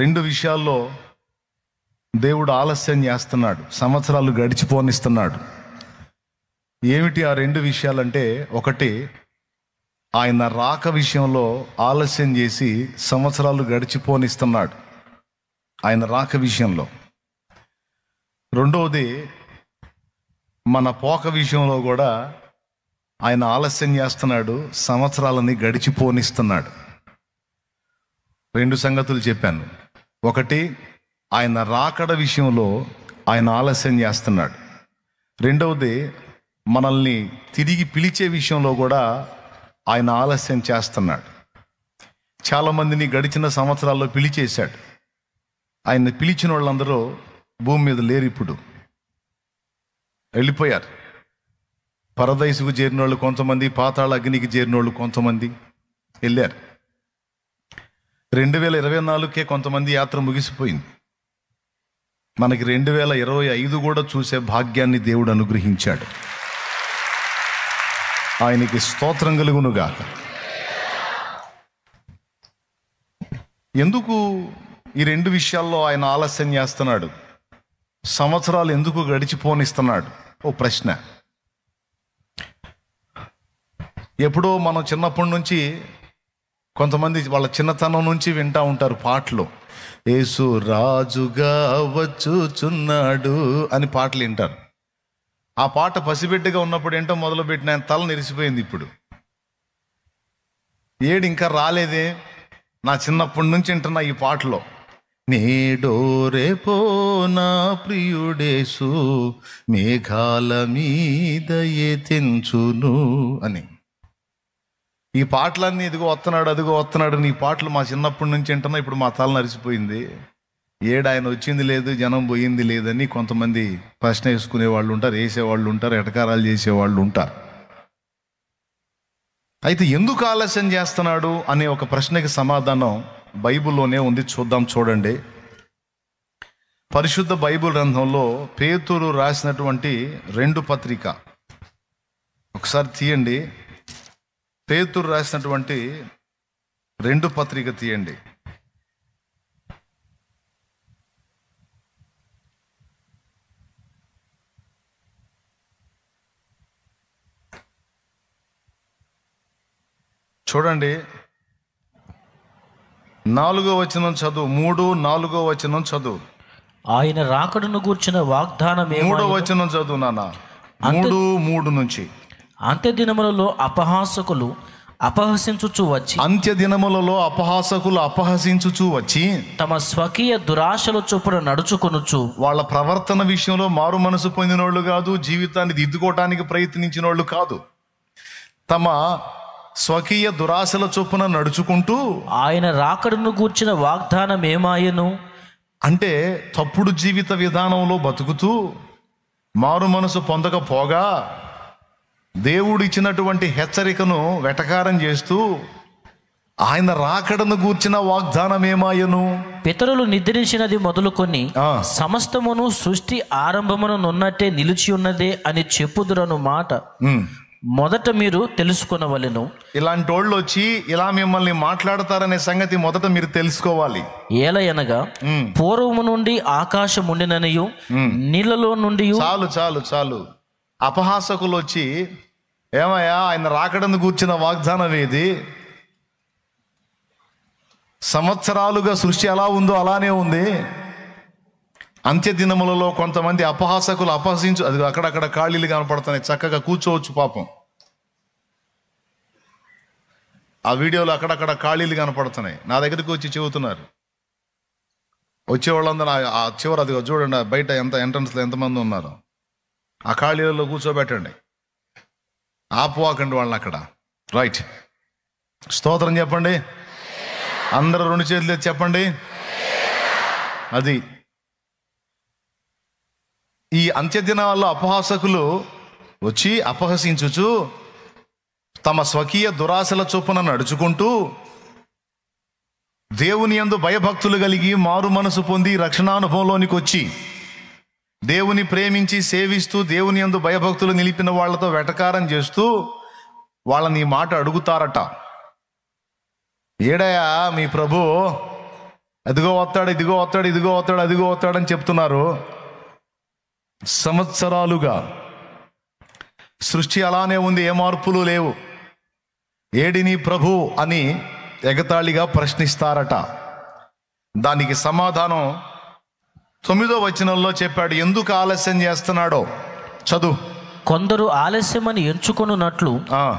రెండు విషయాల్లో దేవుడు ఆలస్యం చేస్తున్నాడు, సంవత్సరాలు గడిచిపోనిస్తున్నాడు. ఏమిటి ఆ రెండు విషయాలంటే, ఒకటి ఆయన రాక విషయంలో ఆలస్యం చేసి సంవత్సరాలు గడిచిపోనిస్తున్నాడు ఆయన రాక విషయంలో. రెండవది మన పోక విషయంలో కూడా ఆయన ఆలస్యం చేస్తున్నాడు, సంవత్సరాలని గడిచిపోనిస్తున్నాడు. రెండు సంగతులు చెప్పాను. ఒకటి ఆయన రాకడ విషయంలో ఆయన ఆలస్యం చేస్తున్నాడు. రెండవది మనల్ని తిరిగి పిలిచే విషయంలో కూడా ఆయన ఆలస్యం చేస్తున్నాడు. చాలామందిని గడిచిన సంవత్సరాల్లో పిలిచేశాడు. ఆయన పిలిచిన వాళ్ళందరూ భూమి మీద లేరు, ఇప్పుడు వెళ్ళిపోయారు. పరదైసుకు చేరిన వాళ్ళు కొంతమంది, పాతాళ అగ్నికి చేరిన వాళ్ళు కొంతమంది వెళ్ళారు. 2024కే కొంతమంది యాత్ర ముగిసిపోయింది. మనకి 2025 కూడా చూసే భాగ్యాన్ని దేవుడు అనుగ్రహించాడు. ఆయనకి స్తోత్రం కలుగునుగాక. ఎందుకు ఈ రెండు విషయాల్లో ఆయన ఆలస్యం చేస్తున్నాడు, సంవత్సరాలు ఎందుకు గడిచిపోనిస్తున్నాడు? ఓ ప్రశ్న. ఎప్పుడో మనం చిన్నప్పటి నుంచి కొంతమంది వాళ్ళ చిన్నతనం నుంచి వింటూ ఉంటారు పాటలు, యేసు రాజుగా వచ్చుచున్నాడు అని పాటలు వింటారు. ఆ పాట పసిబిడ్డగా ఉన్నప్పుడు ఏంటో మొదలుపెట్టిన ఆయన తల నెరిసిపోయింది. ఇప్పుడు ఏడు ఇంకా రాలేదే, నా చిన్నప్పటి నుంచి వింటున్నా ఈ పాటలో, నేడో రేపో నా ప్రియుడేసు మేఘాల మీద తెంచును అని. ఈ పాటలన్నీ ఇదిగో వస్తున్నాడు అదిగో వస్తున్నాడు, నీ పాటలు మా చిన్నప్పటి నుంచి వింటున్నా, ఇప్పుడు మా తల నరిసిపోయింది. ఏడు ఆయన వచ్చింది లేదు, జనం పోయింది లేదని కొంతమంది ప్రశ్న వేసుకునే వాళ్ళు ఉంటారు, వేసేవాళ్ళు ఉంటారు, ఎటకారాలు చేసేవాళ్ళు ఉంటారు. అయితే ఎందుకు ఆలస్యం చేస్తున్నాడు అనే ఒక ప్రశ్నకి సమాధానం బైబిల్లోనే ఉంది. చూద్దాం, చూడండి. పరిశుద్ధ బైబిల్ గ్రంథంలో పేతురు రాసినటువంటి 2 పత్రిక ఒకసారి తీయండి. పేతురు రాసినటువంటి 2 పత్రిక తీయండి. చూడండి, 4వ వచనం చదువు. 3, 4వ వచనం చదువు. ఆయన రాకడను గూర్చిన వాగ్దానం 3వ వచనం చదువు నాన్న. 3 నుంచి. అంత్య దినములలో అపహాసకులు అపహసించుచు వచ్చి, అంత్య దినములలో అపహాసకులు అపహసించుచు వచ్చి తమ స్వకీయ దురాశల చొప్పున నడుచుకొనుచు, వాళ్ళ ప్రవర్తన విషయంలో మారు మనసు పొందినోళ్ళు కాదు, జీవితాన్ని దిద్దుకోవటానికి ప్రయత్నించిన వాళ్ళు కాదు, తమ స్వకీయ దురాశల చొప్పున నడుచుకుంటూ ఆయన రాకడను గూర్చిన వాగ్దానం ఏమాయను అంటే తప్పుడు జీవిత విధానంలో బతుకుతూ మారు మనసు పొందకపోగా దేవుడిచ్చినటువంటి హెచ్చరికను వెటకారం చేస్తూ ఆయన రాకడను గూర్చిన వాగ్దానం ఏమాయను, పితరులు నిద్రించినది మొదలుకొని సమస్తమును సృష్టి ఆరంభమును నున్నట్టే నిలిచి ఉన్నదే అని చెప్పుదురను మాట మొదట మీరు తెలుసుకొనవలెను. ఇలాంటి వాళ్ళు వచ్చి ఇలా మిమ్మల్ని మాట్లాడతారనే సంగతి మొదట మీరు తెలుసుకోవాలి. ఏలయనగా పూర్వము నుండి ఆకాశం ఉండిననియు నీళ్ళలో నుండి. చాలు చాలు చాలు. అపహాసకులు వచ్చి ఏమయ్యా ఆయన రాకడను గూర్చిన వాగ్దానం ఏది, సంవత్సరాలుగా సృష్టి ఎలా ఉందో అలానే ఉంది, అంత్య దినములలో కొంతమంది అపహాసకులు అపహసించు, అది అక్కడక్కడ ఖాళీలు కనపడుతున్నాయి, చక్కగా కూర్చోవచ్చు పాపం. ఆ వీడియోలో అక్కడక్కడ ఖాళీలు కనపడుతున్నాయి, నా దగ్గరికి వచ్చి చెబుతున్నారు. వచ్చేవాళ్ళందరూ ఆ చివరి అది చూడండి, బయట ఎంట్రన్స్లో ఎంతమంది ఉన్నారు, ఆ ఖాళీలలో కూర్చోబెట్టండి, ఆపువాకండి వాళ్ళని అక్కడ. రైట్, స్తోత్రం చెప్పండి అందరూ, 2 చేతులు ఎత్తి చెప్పండి. అది ఈ అంత్యదినాల్లో అపహాసకులు వచ్చి అపహసించుచు తమ స్వకీయ దురాశల చొప్పున నడుచుకుంటూ దేవుని యందు భయభక్తులు కలిగి మారు మనసు పొంది రక్షణానుభవంలోనికి వచ్చి దేవుని ప్రేమించి సేవిస్తూ దేవుని యందు భయభక్తులు నిలిపిన వాళ్లతో వెటకారం చేస్తూ వాళ్ళని మాట అడుగుతారట. ఏడయా మీ ప్రభు, అదిగో వస్తాడు, ఇదిగో వస్తాడు, ఇదిగో వస్తాడు, అదిగో వస్తాడని చెప్తున్నారు. సంవత్సరాలుగా సృష్టి అలానే ఉంది, ఏ మార్పులు లేవు. ఏడి నీ ప్రభు అని ఎగతాళిగా ప్రశ్నిస్తారట. దానికి సమాధానం 9వ వచనంలో చెప్పాడు. ఎందుకు ఆలస్యం చేస్తున్నాడో చదువు. కొందరు ఆలస్యమని ఎంచుకొనున్నట్లు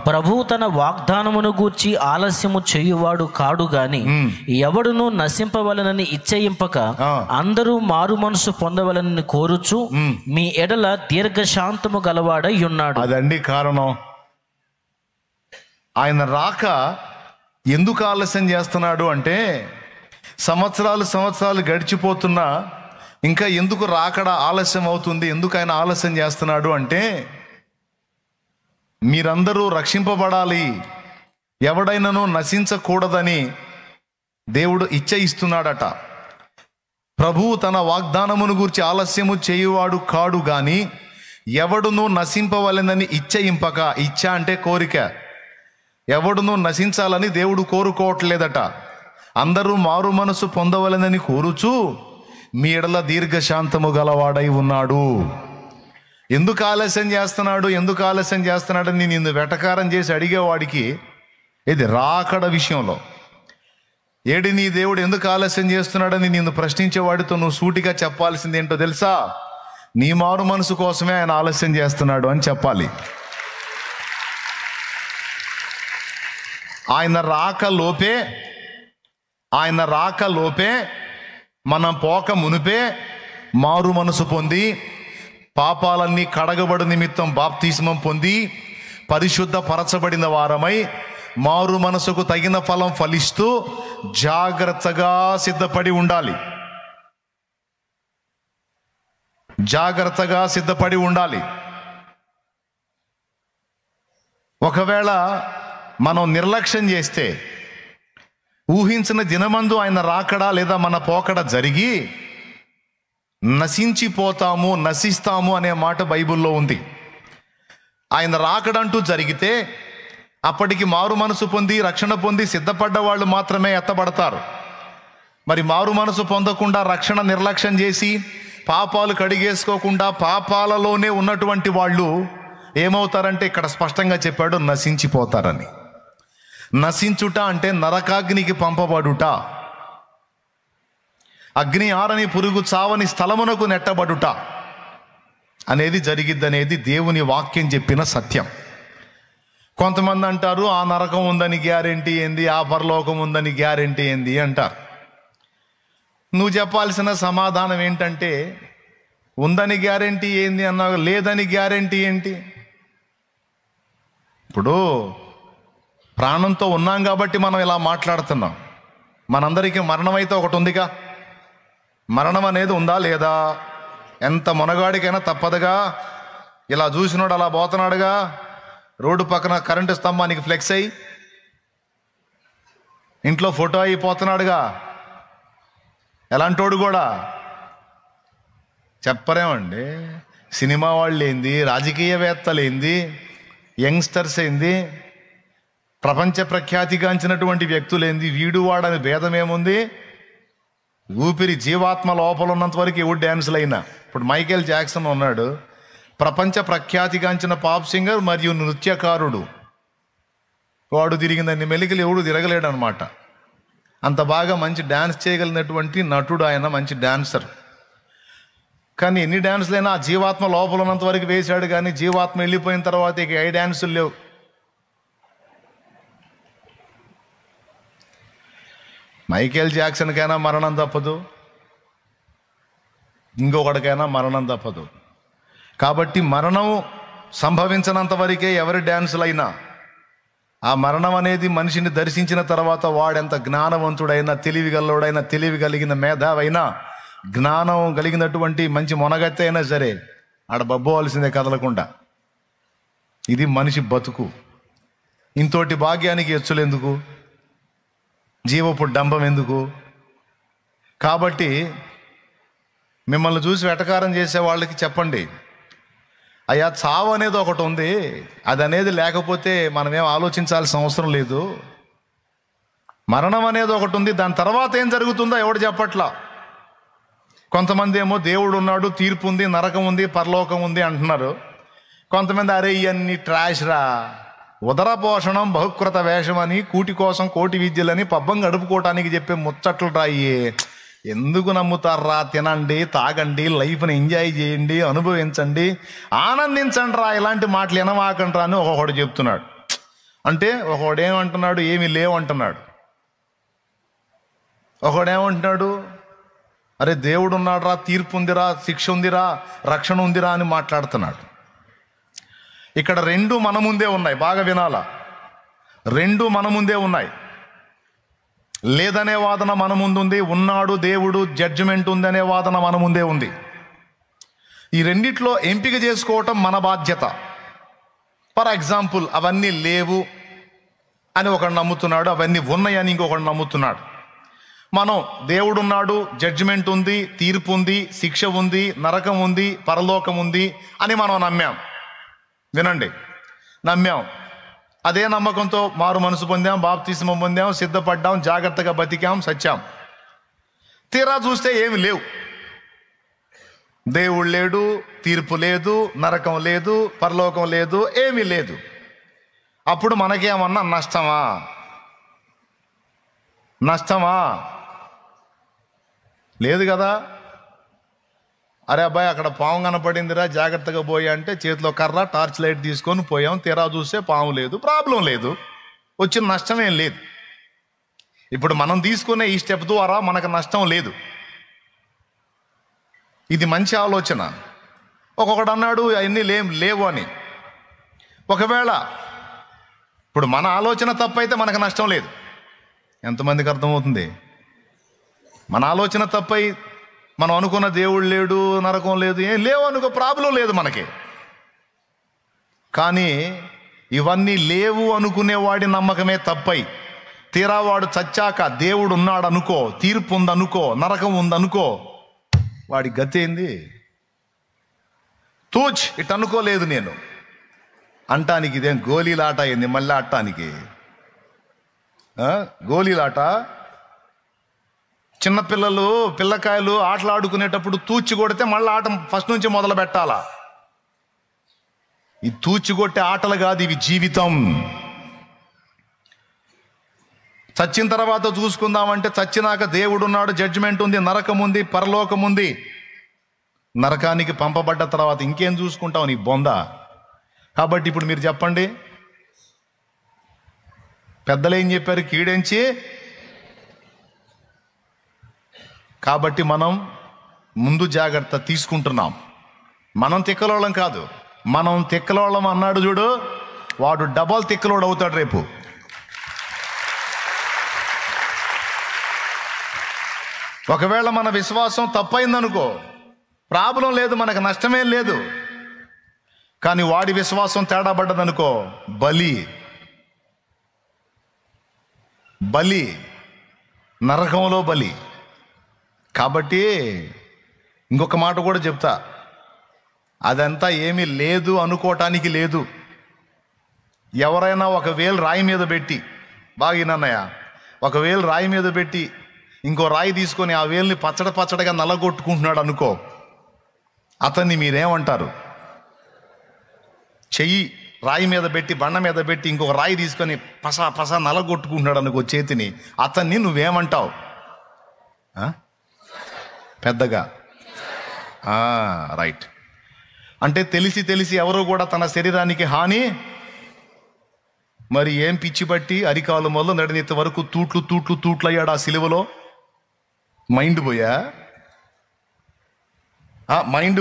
ప్రభువు తన వాగ్దానమును గూర్చి ఆలస్యము చేయువాడు కాడు గాని ఎవడును నశింపవలనని ఇచ్చయింపక అందరూ మారు మనసు పొందవలనని కోరుచు మీ ఎడల దీర్ఘశాంతము గలవాడై ఉన్నాడు. అదండి కారణం. ఆయన రాక ఎందుకు ఆలస్యం చేస్తున్నాడు అంటే, సంవత్సరాలు గడిచిపోతున్నా ఇంకా ఎందుకు రాకడ ఆలస్యం అవుతుంది, ఎందుకు ఆయన ఆలస్యం చేస్తున్నాడు అంటే, మీరందరూ రక్షింపబడాలి, ఎవడైనాను నశించకూడదని దేవుడు ఇస్తున్నాడట. ప్రభువు తన వాగ్దానమును గూర్చి ఆలస్యము చేయువాడు కాడు గాని ఎవడును నశింపవలెనని ఇచ్చయింపక, ఇచ్చ అంటే కోరిక, ఎవడును నశించాలని దేవుడు కోరుకోవట్లేదట. అందరూ మారు మనసు పొందవలెనని కోరుచు మీ ఎడల దీర్ఘశాంతము గలవాడై ఉన్నాడు. ఎందుకు ఆలస్యం చేస్తున్నాడని నిన్ను వెటకారం చేసి అడిగేవాడికి ఇది రాకడ విషయంలో, ఏడి నీ దేవుడు ఎందుకు ఆలస్యం చేస్తున్నాడని నిన్ను ప్రశ్నించేవాడితో నువ్వు సూటిగా చెప్పాల్సింది ఏంటో తెలుసా? నీ మారు మనసు కోసమే ఆయన ఆలస్యం చేస్తున్నాడు అని చెప్పాలి. ఆయన రాక లోపే మనం పోక మునిపే మారు మనసు పొంది పాపాలన్నీ కడగబడు నిమిత్తం బాప్తిస్మం పొంది పరిశుద్ధ పరచబడిన వారమై మారు మనసుకు తగిన ఫలం ఫలిస్తూ జాగ్రత్తగా సిద్ధపడి ఉండాలి. ఒకవేళ మనం నిర్లక్ష్యం చేస్తే ఊహించిన దినమందు ఆయన రాకడా లేదా మన పోకడ జరిగి నశిస్తాము అనే మాట బైబిల్లో ఉంది. ఆయన రాకడంటూ జరిగితే అప్పటికి మారు మనసు పొంది రక్షణ పొంది సిద్ధపడ్డ వాళ్ళు మాత్రమే ఎత్తబడతారు. మరి మారు మనసు పొందకుండా రక్షణ నిర్లక్ష్యం చేసి పాపాలు కడిగేసుకోకుండా పాపాలలోనే ఉన్నటువంటి వాళ్ళు ఏమవుతారంటే ఇక్కడ స్పష్టంగా చెప్పాడు, నశించిపోతారని. నశించుట అంటే నరకాగ్నికి పంపబడుట, అగ్ని ఆరని పురుగు చావని స్థలమునకు నెట్టబడుట అనేది జరిగిద్దనేది దేవుని వాక్యం చెప్పిన సత్యం. కొంతమంది అంటారు ఆ నరకం ఉందని గ్యారెంటీ ఏంది, ఆ పరలోకం ఉందని గ్యారెంటీ ఏంది అంటారు. నువ్వు చెప్పాల్సిన సమాధానం ఏంటంటే, ఉందని గ్యారెంటీ ఏంది అన్నా, లేదని గ్యారెంటీ ఏంటి? ఇప్పుడు ప్రాణంతో ఉన్నాం కాబట్టి మనం ఇలా మాట్లాడుతున్నాం. మనందరికీ మరణం అయితే ఒకటి ఉందిగా. మరణం అనేది ఉందా లేదా? ఎంత మొనగాడికైనా తప్పదుగా. ఇలా చూసినోడు అలా పోతున్నాడుగా, రోడ్డు పక్కన కరెంటు స్తంభానికి ఫ్లెక్స్ అయ్యి ఇంట్లో ఫోటో అయిపోతున్నాడుగా. ఎలాంటోడు కూడా చెప్పరేమండి. సినిమా వాళ్ళు ఏంది, రాజకీయవేత్తలు ఏంది, యంగ్స్టర్స్ ఏంది, ప్రపంచ ప్రఖ్యాతిగాంచినటువంటి వ్యక్తులేంది, వీడు వాడని భేదం ఏముంది? ఊపిరి జీవాత్మ లోపల ఉన్నంత వరకు ఎవడు డ్యాన్సులు అయినా. ఇప్పుడు మైకేల్ జాక్సన్ ఉన్నాడు, ప్రపంచ ప్రఖ్యాతిగాంచిన పాప్ సింగర్ మరియు నృత్యకారుడు. వాడు తిరిగిందన్ని మెలికలు ఎవడు తిరగలేడు అనమాట. అంత బాగా మంచి డ్యాన్స్ చేయగలిగినటువంటి నటుడు ఆయన, మంచి డాన్సర్. కానీ ఎన్ని డ్యాన్సులైనా ఆ జీవాత్మ లోపల ఉన్నంత వరకు వేశాడు, కానీ జీవాత్మ వెళ్ళిపోయిన తర్వాత ఇక ఏ డ్యాన్సులు లేవు. మైకేల్ జాక్సన్కైనా మరణం తప్పదు, ఇంకొకటికైనా మరణం తప్పదు. కాబట్టి మరణం సంభవించినంత వరకే ఎవరి డ్యాన్సులైనా. ఆ మరణం అనేది మనిషిని దర్శించిన తర్వాత వాడెంత జ్ఞానవంతుడైనా, తెలివిగల్లోడైనా, తెలివి కలిగిన మేధావైనా, జ్ఞానం కలిగినటువంటి మంచి మొనగత్తి అయినా సరే ఆడ బబ్బోవలసిందే కదలకుండా. ఇది మనిషి బతుకు. ఇంతోటి భాగ్యానికి ఎచ్చులెందుకు, జీవపు డంబం ఎందుకు? కాబట్టి మిమ్మల్ని చూసి వెటకారం చేసే వాళ్ళకి చెప్పండి, అయ్యా చావు అనేది ఒకటి ఉంది, అది అనేది లేకపోతే మనమేం ఆలోచించాల్సిన అవసరం లేదు. మరణం అనేది ఒకటి ఉంది, దాని తర్వాత ఏం జరుగుతుందో ఎవడు చెప్పట్లా. కొంతమంది ఏమో దేవుడు ఉన్నాడు, తీర్పు ఉంది, నరకం ఉంది, పరలోకం ఉంది అంటున్నారు. కొంతమంది అరే ఇవన్నీ ట్రాష్ రా, ఉదరపోషణం బహుకృత వేషం అని, కూటి కోసం కోటి విద్యలని పబ్బం గడుపుకోవటానికి చెప్పే ముచ్చట్లు రాయి. ఎందుకు నమ్ముతారా? తినండి, తాగండి, లైఫ్ని ఎంజాయ్ చేయండి, అనుభవించండి, ఆనందించండి రా, ఇలాంటి మాటలు వినమాకండి రా అని ఒకడు చెప్తున్నాడు. అంటే ఒకడు ఏమంటున్నాడు? ఏమీ లేవు అంటున్నాడు. ఒకడేమంటున్నాడు? అరే దేవుడు ఉన్నాడు రా, తీర్పు ఉందిరా, శిక్ష ఉందిరా, రక్షణ ఉందిరా అని మాట్లాడుతున్నాడు. ఇక్కడ రెండు మన ముందే ఉన్నాయి, బాగా వినాలా. రెండు మన ముందే ఉన్నాయి. లేదనే వాదన మన ముందుంది, ఉన్నాడు దేవుడు, జడ్జిమెంట్ ఉందనే వాదన మన ముందే ఉంది. ఈ రెండిట్లో ఎంపిక చేసుకోవటం మన బాధ్యత. ఫర్ ఎగ్జాంపుల్, అవన్నీ లేవు అని ఒకడు నమ్ముతున్నాడు, అవన్నీ ఉన్నాయని ఇంకొకడు నమ్ముతున్నాడు. మనం దేవుడున్నాడు, జడ్జిమెంట్ ఉంది, తీర్పు ఉంది, శిక్ష ఉంది, నరకం ఉంది, పరలోకం ఉంది అని మనం నమ్మాం. వినండి, నమ్మాం. అదే నమ్మకంతో మారు మనసు పొందాం, బాప్తిస్మం పొందాం, సిద్ధపడ్డాం, జాగ్రత్తగా బతికాం, సచ్చాం. తీరా చూస్తే ఏమి లేవు. దేవుడు లేడు, తీర్పు లేదు, నరకం లేదు, పరలోకం లేదు, ఏమీ లేదు. అప్పుడు మనకేమన్నా నష్టమా? నష్టమా? లేదు కదా. అరే అబ్బాయి అక్కడ పాము కనపడిందిరా, జాగ్రత్తగా పోయి అంటే చేతిలో కర్ర, టార్చ్ లైట్ తీసుకొని పోయాం. తీరా చూస్తే పాము లేదు, ప్రాబ్లం లేదు, వచ్చిన నష్టమేం లేదు. ఇప్పుడు మనం తీసుకునే ఈ స్టెప్ ద్వారా మనకు నష్టం లేదు. ఇది మంచి ఆలోచన. ఒక్కొక్కడు అన్నాడు అవన్నీ లేవు అని. ఒకవేళ ఇప్పుడు మన ఆలోచన తప్పైతే మనకు నష్టం లేదు. ఎంతమందికి అర్థమవుతుంది? మన ఆలోచన తప్పై మనం అనుకున్న దేవుడు లేడు, నరకం లేదు, ఏం లేవు అనుకో, ప్రాబ్లం లేదు మనకి. కానీ ఇవన్నీ లేవు అనుకునేవాడి నమ్మకమే తప్పై తీరా వాడు చచ్చాక దేవుడు ఉన్నాడు అనుకో, తీర్పు ఉందనుకో, నరకం ఉందనుకో, వాడి గతి ఏంది? తూచ్ ఇట్ అనుకోలేదు నేను అంటానికి ఇదేం గోళీలాట అయింది? మళ్ళీ ఆడటానికి గోళీలాట. చిన్నపిల్లలు, పిల్లకాయలు ఆటలు ఆడుకునేటప్పుడు తూచి కొడితే మళ్ళీ ఆట ఫస్ట్ నుంచి మొదలు పెట్టాలా? ఈ తూచి కొట్టే ఆటలు కాదు ఇవి, జీవితం. చచ్చిన తర్వాత చూసుకుందామంటే చచ్చినాక దేవుడు ఉన్నాడు, జడ్జిమెంట్ ఉంది, నరకం ఉంది, పరలోకం ఉంది. నరకానికి పంపబడ్డ తర్వాత ఇంకేం చూసుకుంటావు నీ బొంద? కాబట్టి ఇప్పుడు మీరు చెప్పండి, పెద్దలు ఏం చెప్పారు? కీడెంచి. కాబట్టి మనం ముందు జాగ్రత్త తీసుకుంటున్నాం. మనం తిక్కలోళ్ళం కాదు, మనం తిక్కలోళ్ళం అన్నాడు చూడు, వాడు డబల్ తిక్కలోడు అవుతాడు రేపు. ఒకవేళ మన విశ్వాసం తప్పైందనుకో, ప్రాబ్లం లేదు, మనకు నష్టమేం లేదు. కానీ వాడి విశ్వాసం తేడా పడ్డదనుకో, బలి, నరకంలో బలి. కాబట్టి ఇంకొక మాట కూడా చెప్తా, అదంతా ఏమీ లేదు అనుకోవటానికి లేదు. ఎవరైనా ఒక వేలు రాయి మీద పెట్టి, బాగినన్నయ్య, ఒక వేలు రాయి మీద పెట్టి ఇంకో రాయి తీసుకొని ఆ వేలుని పచ్చడగా నల్లగొట్టుకుంటున్నాడు అనుకో, అతన్ని మీరేమంటారు? చెయ్యి రాయి మీద పెట్టి, బండ మీద పెట్టి ఇంకొక రాయి తీసుకొని పసా నల్లగొట్టుకుంటున్నాడు అనుకో చేతిని, అతన్ని నువ్వేమంటావు? పెద్దగా రైట్. అంటే తెలిసి ఎవరు కూడా తన శరీరానికి హాని. మరి ఏం పిచ్చి పట్టి అరికాలు మొదలు నడినెత్తి వరకు తూట్లు అయ్యాడు ఆ సిలువలో. మైండ్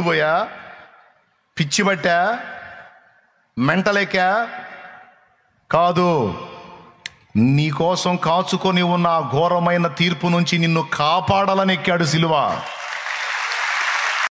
పోయా, పిచ్చి పట్టా, మెంటలేకా? కాదు, నీకోసం కాచుకొని ఉన్న ఘోరమైన తీర్పు నుంచి నిన్ను కాపాడాలని ఎక్కాడు సిలువ.